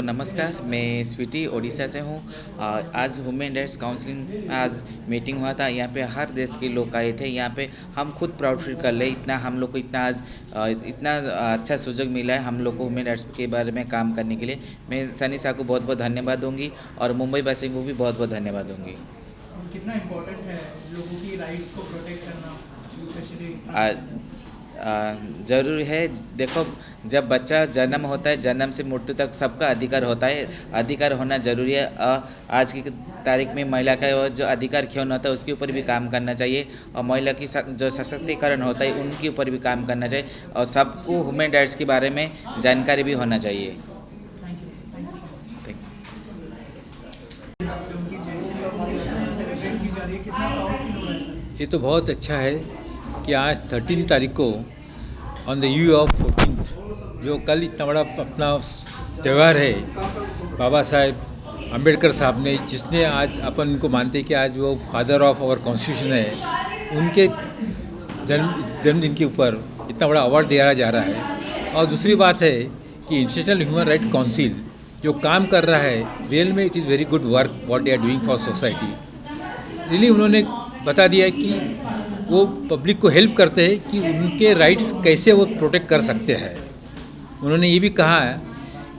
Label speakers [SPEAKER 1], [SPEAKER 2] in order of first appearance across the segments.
[SPEAKER 1] सबको नमस्कार। मैं स्वीटी ओडिशा से हूँ। आज ह्यूमन राइट्स काउंसिलिंग आज मीटिंग हुआ था। यहाँ पे हर देश के लोग आए थे। यहाँ पे हम खुद प्राउड फील कर रहे, इतना हम लोग को इतना आज इतना अच्छा सुযোग मिला है हम लोग को ह्यूमन राइट्स के बारे में काम करने के लिए। मैं सनी शाह को बहुत बहुत धन्यवाद दूंगी और मुंबई वासी को भी बहुत बहुत धन्यवाद दूंगी।
[SPEAKER 2] कितना इम्पोर्टेंट है लोगों की राइट्स को प्रोटेक्ट करना, स्पेशली
[SPEAKER 1] ज़रूरी है। देखो, जब बच्चा जन्म होता है, जन्म से मृत्यु तक सबका अधिकार होता है, अधिकार होना ज़रूरी है। आज की तारीख में महिला का जो अधिकार क्यों होता है उसके ऊपर भी काम करना चाहिए और महिला की जो सशक्तिकरण होता है उनके ऊपर भी काम करना चाहिए और सबको ह्यूमन राइट्स के बारे में जानकारी भी होना चाहिए।
[SPEAKER 3] ये तो बहुत अच्छा है कि आज 13 तारीख को on the eve of 14th जो कल इतना बड़ा अपना त्यौहार है, बाबा साहेब अम्बेडकर साहब ने, जिसने आज अपन उनको मानते हैं कि आज वो फादर ऑफ आवर कॉन्स्टिट्यूशन है, उनके जन्मदिन के ऊपर इतना बड़ा अवार्ड दिया जा रहा है। और दूसरी बात है कि इंटरनेशनल ह्यूमन राइट काउंसिल जो काम कर रहा है, रियल में it is very good work what they are doing for society. Really उन्होंने बता दिया है कि वो पब्लिक को हेल्प करते हैं कि उनके राइट्स कैसे वो प्रोटेक्ट कर सकते हैं। उन्होंने ये भी कहा है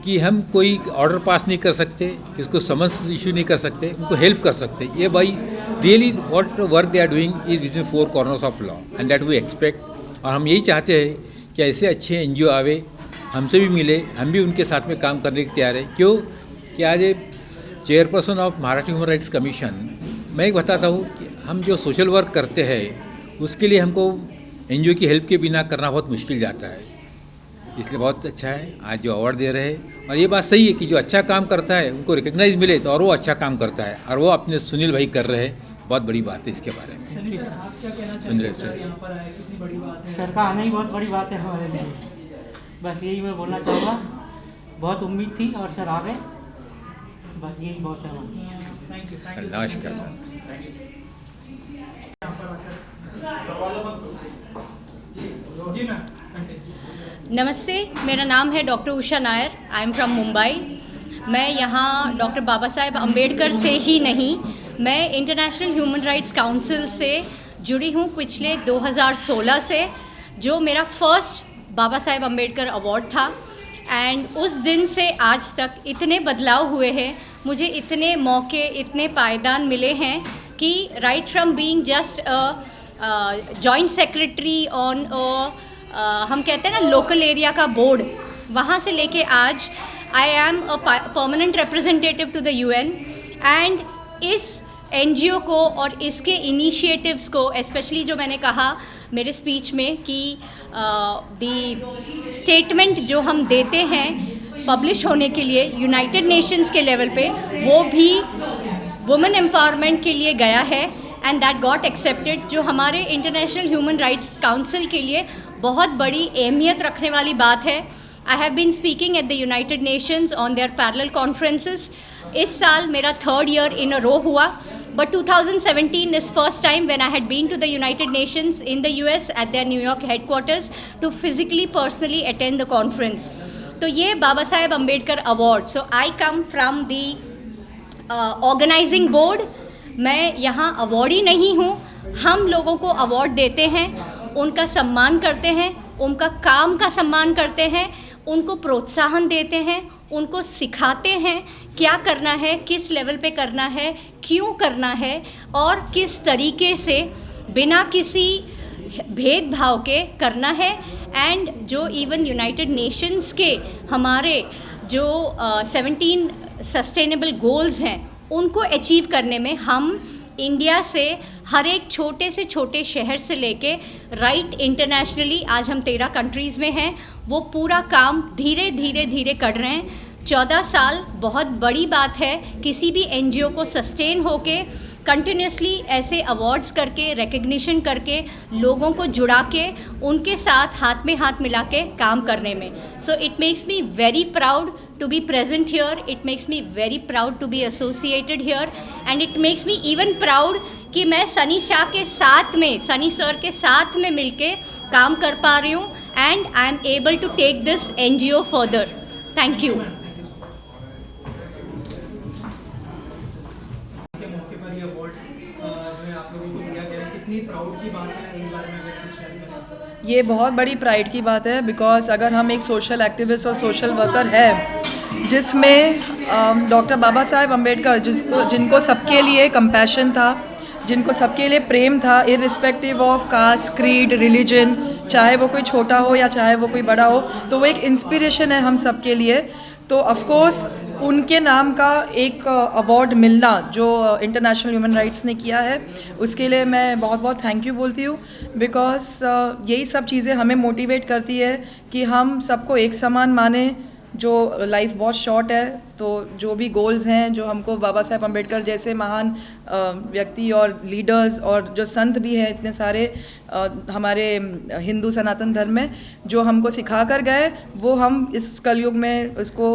[SPEAKER 3] कि हम कोई ऑर्डर पास नहीं कर सकते, किसको समन्स इशू नहीं कर सकते, उनको हेल्प कर सकते। ये भाई really what work they are doing is within 4 corners of law and that we expect. और हम यही चाहते हैं कि ऐसे अच्छे एनजीओ आवे, हमसे भी मिले, हम भी उनके साथ में काम करने के तैयार है। क्यों कि आज chairperson of Maharashtra human rights commission, मैं एक बताता हूँ कि हम जो सोशल वर्क करते हैं उसके लिए हमको एनजीओ की हेल्प के बिना करना बहुत मुश्किल जाता है। इसलिए बहुत अच्छा है आज जो अवार्ड दे रहे हैं। और ये बात सही है कि जो अच्छा काम करता है उनको रिकग्नाइज मिले तो और वो अच्छा काम करता है, और वो अपने सुनील भाई कर रहे हैं। बहुत बड़ी बात है इसके बारे में। सुनील सर,
[SPEAKER 4] सर का आना ही बहुत बड़ी बात है हमारे लिए। बस यही मैं बोलना चाहूँगा, बहुत उम्मीद थी और सर आ गए, बस यही बहुत है।
[SPEAKER 3] नमस्कार।
[SPEAKER 5] नमस्ते, मेरा नाम है doctor Usha Nair. I am from Mumbai. मैं यहाँ डॉक्टर बाबा साहेब अम्बेडकर से ही नहीं, मैं इंटरनेशनल ह्यूमन राइट्स काउंसिल से जुड़ी हूँ पिछले 2016 से, जो मेरा फर्स्ट बाबा साहेब अम्बेडकर अवार्ड था। एंड उस दिन से आज तक इतने बदलाव हुए हैं, मुझे इतने मौके, इतने पायदान मिले हैं कि right from being just joint secretary on हम कहते हैं ना लोकल एरिया का बोर्ड, वहाँ से लेके आज I am a permanent representative to the UN. And इस एनजीओ को और इसके इनिशिएटिव्स को, स्पेशली जो मैंने कहा मेरे स्पीच में कि द स्टेटमेंट जो हम देते हैं पब्लिश होने के लिए यूनाइटेड नेशंस के लेवल पे, वो भी वुमेन एम्पावरमेंट के लिए गया है एंड दैट गॉट एक्सेप्टेड, जो हमारे इंटरनेशनल ह्यूमन राइट्स काउंसिल के लिए बहुत बड़ी अहमियत रखने वाली बात है। I have been speaking at the United Nations on their parallel conferences. इस साल मेरा 3rd ईयर इन अ रो हुआ, but 2017 is first time when I had been to the United Nations in the US at their New York headquarters to physically personally attend the conference. तो ये Baba Saheb Ambedkar award, so I come from the organising board. मैं यहाँ awardee नहीं हूँ, हम लोगों को award देते हैं, उनका सम्मान करते हैं, उनका काम का सम्मान करते हैं, उनको प्रोत्साहन देते हैं, उनको सिखाते हैं क्या करना है, किस लेवल पे करना है, क्यों करना है और किस तरीके से बिना किसी भेदभाव के करना है। एंड जो इवन यूनाइटेड नेशंस के हमारे जो 17 सस्टेनेबल गोल्स हैं उनको अचीव करने में हम इंडिया से हर एक छोटे से छोटे शहर से लेके राइट इंटरनेशनली, आज हम 13 कंट्रीज़ में हैं, वो पूरा काम धीरे धीरे धीरे कर रहे हैं। 14 साल बहुत बड़ी बात है किसी भी एनजीओ को सस्टेन होके कंटिन्यूसली ऐसे अवार्ड्स करके, रिकग्निशन करके, लोगों को जुड़ा के उनके साथ हाथ में हाथ मिला के काम करने में। So it makes me very proud to be present here, it makes me very proud to be associated here and it makes me even proud कि मैं सनी शाह के साथ में, सनी सर के साथ में मिलके काम कर पा रही हूँ and I am able to take this NGO further. Thank you.
[SPEAKER 2] Proud की बात है, इस बारे में अगर कुछ शेयर करें।
[SPEAKER 6] ये बहुत बड़ी प्राइड की बात है, बिकॉज अगर हम एक सोशल एक्टिविस्ट और सोशल वर्कर है जिसमें डॉक्टर बाबा साहेब अम्बेडकर जिनको सबके लिए कंपैशन था, जिनको सबके लिए प्रेम था, irrespective of caste, creed, religion, चाहे वो कोई छोटा हो या चाहे वो कोई बड़ा हो, तो वो एक इंस्पिरेशन है हम सबके लिए। तो ऑफ कोर्स उनके नाम का एक अवार्ड मिलना जो इंटरनेशनल ह्यूमन राइट्स ने किया है, उसके लिए मैं बहुत बहुत थैंक यू बोलती हूँ। बिकॉज यही सब चीज़ें हमें मोटिवेट करती है कि हम सबको एक समान माने। जो लाइफ बहुत शॉर्ट है, तो जो भी गोल्स हैं, जो हमको बाबा साहेब अम्बेडकर जैसे महान व्यक्ति और लीडर्स और जो संत भी हैं इतने सारे हमारे हिंदू सनातन धर्म में, जो हमको सिखा कर गए, वो हम इस कलयुग में उसको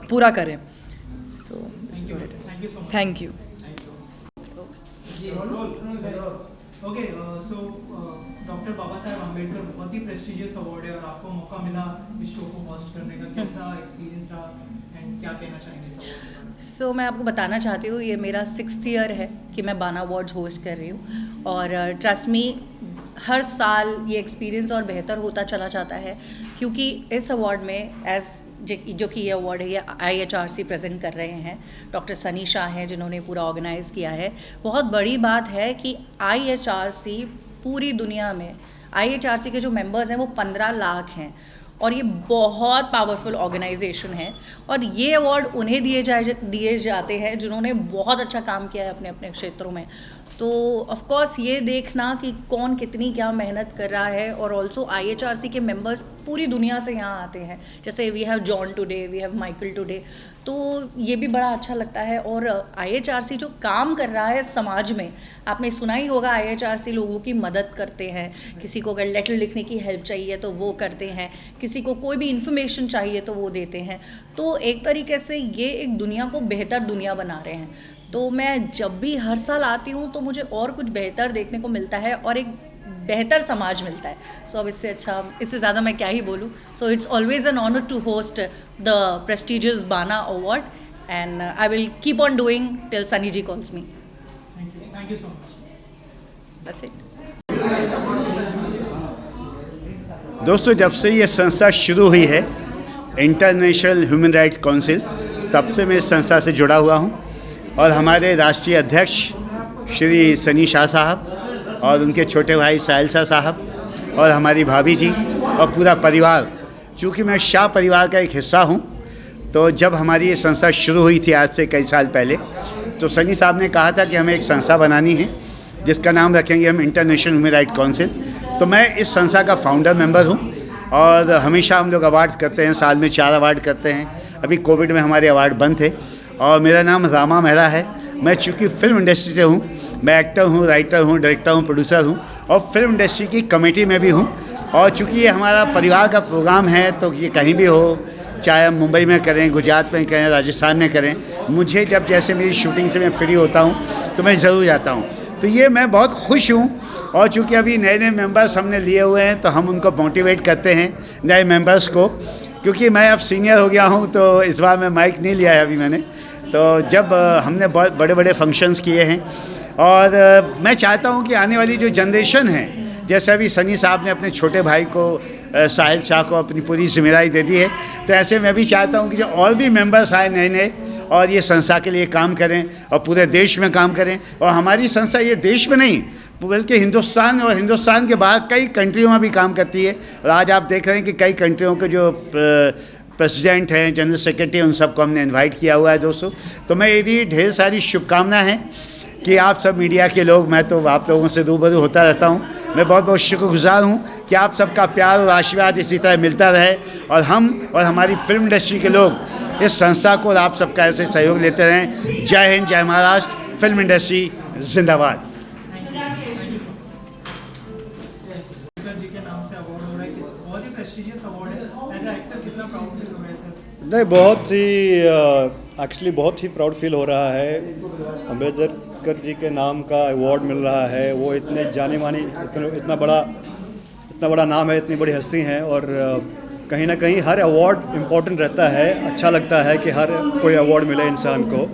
[SPEAKER 6] पूरा करें। So thank you.
[SPEAKER 2] Okay, so doctor Baba Saheb Ambedkar बहुत ही प्रेस्टिजियस अवार्ड है और आपको मौका मिला इस शो को होस्ट करने का, कैसा एक्सपीरियंस रहा एंड क्या कहना चाहेंगे इस अवार्ड के?
[SPEAKER 5] सो मैं आपको बताना चाहती हूँ, ये मेरा 6th ईयर है कि मैं बाना अवार्ड्स होस्ट कर रही हूँ और ट्रस्ट मी हर साल ये एक्सपीरियंस और बेहतर होता चला जाता है, क्योंकि इस अवार्ड में जो कि ये अवार्ड है ये IHRC प्रेजेंट कर रहे हैं। डॉक्टर सनी शाह हैं जिन्होंने पूरा ऑर्गेनाइज़ किया है। बहुत बड़ी बात है कि IHRC पूरी दुनिया में, IHRC के जो मेंबर्स हैं वो 15 लाख हैं और ये बहुत पावरफुल ऑर्गेनाइजेशन है और ये अवार्ड उन्हें दिए जाते हैं जिन्होंने बहुत अच्छा काम किया है अपने अपने क्षेत्रों में। तो ऑफ कोर्स ये देखना कि कौन कितनी क्या मेहनत कर रहा है, और ऑल्सो IHRC के मेंबर्स पूरी दुनिया से यहाँ आते हैं, जैसे we have John today, we have Michael today, तो ये भी बड़ा अच्छा लगता है। और IHRC जो काम कर रहा है समाज में, आपने सुना ही होगा IHRC लोगों की मदद करते हैं, किसी को अगर लेटर लिखने की हेल्प चाहिए तो वो करते हैं, किसी को कोई भी इन्फॉर्मेशन चाहिए तो वो देते हैं। तो एक तरीके से ये एक दुनिया को बेहतर दुनिया बना रहे हैं। तो मैं जब भी हर साल आती हूँ तो मुझे और कुछ बेहतर देखने को मिलता है और एक बेहतर समाज मिलता है। सो अब इससे अच्छा, इससे ज़्यादा मैं क्या ही बोलूँ। So it's always an honour to host the prestigious Bana award and I will keep on doing till Sunny ji calls me.
[SPEAKER 2] Thank you so much.
[SPEAKER 5] That's it.
[SPEAKER 7] दोस्तों, जब से ये संस्था शुरू हुई है इंटरनेशनल ह्यूमन राइट्स काउंसिल, तब से मैं इस संस्था से जुड़ा हुआ हूँ और हमारे राष्ट्रीय अध्यक्ष श्री सनी शाह साहब और उनके छोटे भाई साहिल शाह साहब और हमारी भाभी जी और पूरा परिवार, चूँकि मैं शाह परिवार का एक हिस्सा हूँ, तो जब हमारी ये संस्था शुरू हुई थी आज से कई साल पहले, तो सनी साहब ने कहा था कि हमें एक संस्था बनानी है जिसका नाम रखेंगे हम इंटरनेशनल ह्यूमन राइट्स काउंसिल। तो मैं इस संस्था का फाउंडर मेंबर हूँ और हमेशा हम लोग अवार्ड करते हैं, साल में 4 अवार्ड करते हैं। अभी कोविड में हमारे अवार्ड बंद थे और मेरा नाम रामा मेहरा है। मैं चूँकि फिल्म इंडस्ट्री से हूँ, मैं एक्टर हूँ, राइटर हूँ, डायरेक्टर हूँ, प्रोड्यूसर हूँ और फिल्म इंडस्ट्री की कमेटी में भी हूँ। और चूँकि ये हमारा परिवार का प्रोग्राम है तो ये कहीं भी हो, चाहे हम मुंबई में करें, गुजरात में करें, राजस्थान में करें, मुझे जब जैसे मेरी शूटिंग से मैं फ्री होता हूँ तो मैं ज़रूर जाता हूँ। तो ये मैं बहुत खुश हूँ। और चूँकि अभी नए नए मेंबर्स हमने लिए हुए हैं तो हम उनको मोटिवेट करते हैं नए मेंबर्स को, क्योंकि मैं अब सीनियर हो गया हूँ तो इस बार मैं माइक नहीं लिया है अभी मैंने। तो जब हमने बहुत बड़े बड़े फंक्शंस किए हैं और मैं चाहता हूँ कि आने वाली जो जनरेशन है, जैसे अभी सनी साहब ने अपने छोटे भाई को साहिल शाह को अपनी पूरी जिम्मेदारी दे दी है, तो ऐसे मैं भी चाहता हूँ कि जो और भी मेंबर्स आए नए नए और ये संस्था के लिए काम करें और पूरे देश में काम करें। और हमारी संस्था ये देश में नहीं बल्कि हिंदुस्तान और हिंदुस्तान के बाहर कई कंट्रियों में भी काम करती है। और आज आप देख रहे हैं कि कई कंट्रियों के जो प्रेसिडेंट हैं, जनरल सेक्रेटरी, उन सबको हमने इनवाइट किया हुआ है दोस्तों। तो मैं यदि ढेर सारी शुभकामनाएं हैं कि आप सब मीडिया के लोग, मैं तो आप लोगों से रूबरू होता रहता हूं, मैं बहुत बहुत शुक्रगुजार हूं कि आप सबका प्यार और आशीर्वाद इसी तरह मिलता रहे और हम और हमारी फिल्म इंडस्ट्री के लोग इस संस्था को और आप सबका ऐसे सहयोग लेते रहें। जय हिंद, जय महाराष्ट्र, फिल्म इंडस्ट्री जिंदाबाद।
[SPEAKER 2] जी के नाम से अवार्ड हो रहा है, बहुत ही प्रेस्टिजियस अवार्ड है। एज एक्टर कितना प्राउड फील हो रहा है सर?
[SPEAKER 8] नहीं, बहुत ही एक्चुअली बहुत ही प्राउड फील हो रहा है। अम्बेडकर जी के नाम का अवार्ड मिल रहा है, वो इतने जाने मानी, इतना बड़ा नाम है, इतनी बड़ी हस्ती हैं और कहीं ना कहीं हर अवार्ड इम्पोर्टेंट रहता है। अच्छा लगता है कि हर कोई अवार्ड मिले इंसान को।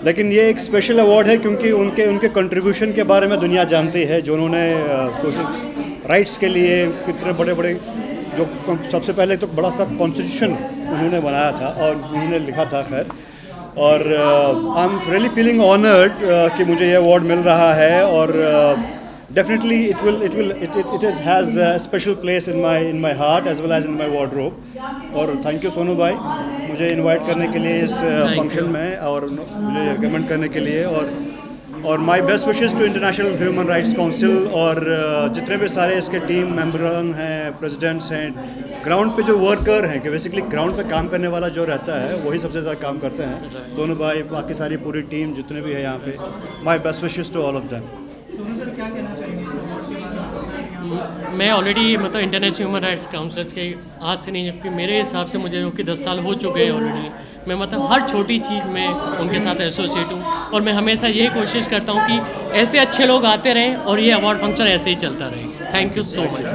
[SPEAKER 8] लेकिन ये एक स्पेशल अवार्ड है क्योंकि उनके कंट्रीब्यूशन के बारे में दुनिया जानती है, जो उन्होंने सोशल राइट्स के लिए कितने बड़े बड़े, जो सबसे पहले तो बड़ा सा कॉन्स्टिट्यूशन उन्होंने बनाया था और उन्होंने लिखा था खैर। और I am really feeling honoured कि मुझे ये अवार्ड मिल रहा है और definitely it has a special place in my heart as well as in my wardrobe। और थैंक यू सोनू भाई मुझे इनवाइट करने के लिए इस फंक्शन में और मुझे रिकमेंड करने के लिए। और my best wishes to international human rights council और जितने भी सारे इसके टीम मेंबरन हैं, प्रेसिडेंट्स हैं, ग्राउंड पे जो वर्कर हैं कि बेसिकली ग्राउंड पे काम करने वाला जो रहता है वही सबसे ज़्यादा काम करते हैं। सोनू भाई, बाकी सारी पूरी टीम जितने भी है यहाँ पे, my best wishes to all of them.
[SPEAKER 2] Sonu sir क्या कहना चाहेंगे इस अवार्ड के बारे में?
[SPEAKER 9] मैं ऑलरेडी मतलब इंटरनेशनल ह्यूमन राइट्स काउंसिलर्स के आज से नहीं, जबकि मेरे हिसाब से मुझे जो कि 10 साल हो चुके हैं ऑलरेडी, मैं मतलब हर छोटी चीज़ में उनके साथ एसोसिएट हूँ और मैं हमेशा यही कोशिश करता हूँ कि ऐसे अच्छे लोग आते रहें और ये अवार्ड फंक्शन ऐसे ही चलता रहे। थैंक यू सो मच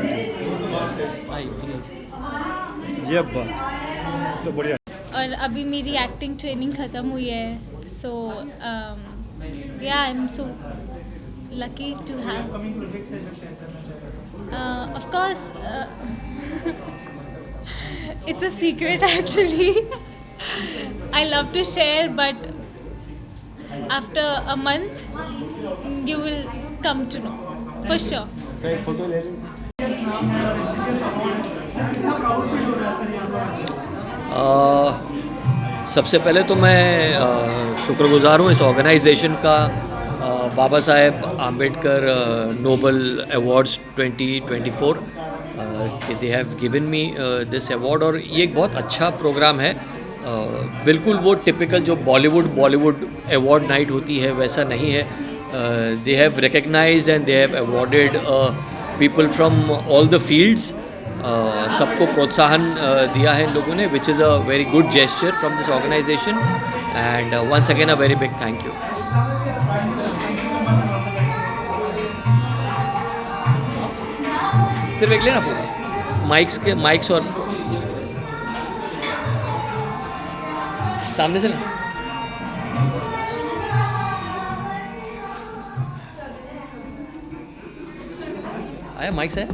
[SPEAKER 9] भाई, प्लीज़।
[SPEAKER 8] ये बात तो बढ़िया।
[SPEAKER 10] और अभी मेरी एक्टिंग ट्रेनिंग ख़त्म हुई है, so yeah I am so lucky to have.
[SPEAKER 2] Upcoming projects है जो शेयर करना चाहेंगे?
[SPEAKER 10] Of course it's a secret actually. I love to share, but after a month you will come to know for sure.
[SPEAKER 2] Yes, नाम है और prestigious award है। Sir कितना proud feel हो रहा है सर यहाँ पर?
[SPEAKER 11] सबसे पहले तो मैं शुक्रगुजार हूँ इस ऑर्गेनाइजेशन का, बाबा साहेब आम्बेडकर नोबल अवार्ड्स 2024 कि they have given me this award. और ये एक बहुत अच्छा प्रोग्राम है। बिल्कुल वो टिपिकल जो बॉलीवुड अवार्ड नाइट होती है वैसा नहीं है। They have recognised and they have awarded people from all the fields. सबको प्रोत्साहन दिया है इन लोगों ने, which is a very good gesture from this organisation and once again a very big thank you. सिर्फ एक लेना फोटो, माइक्स और सामने से ना आया माइक से।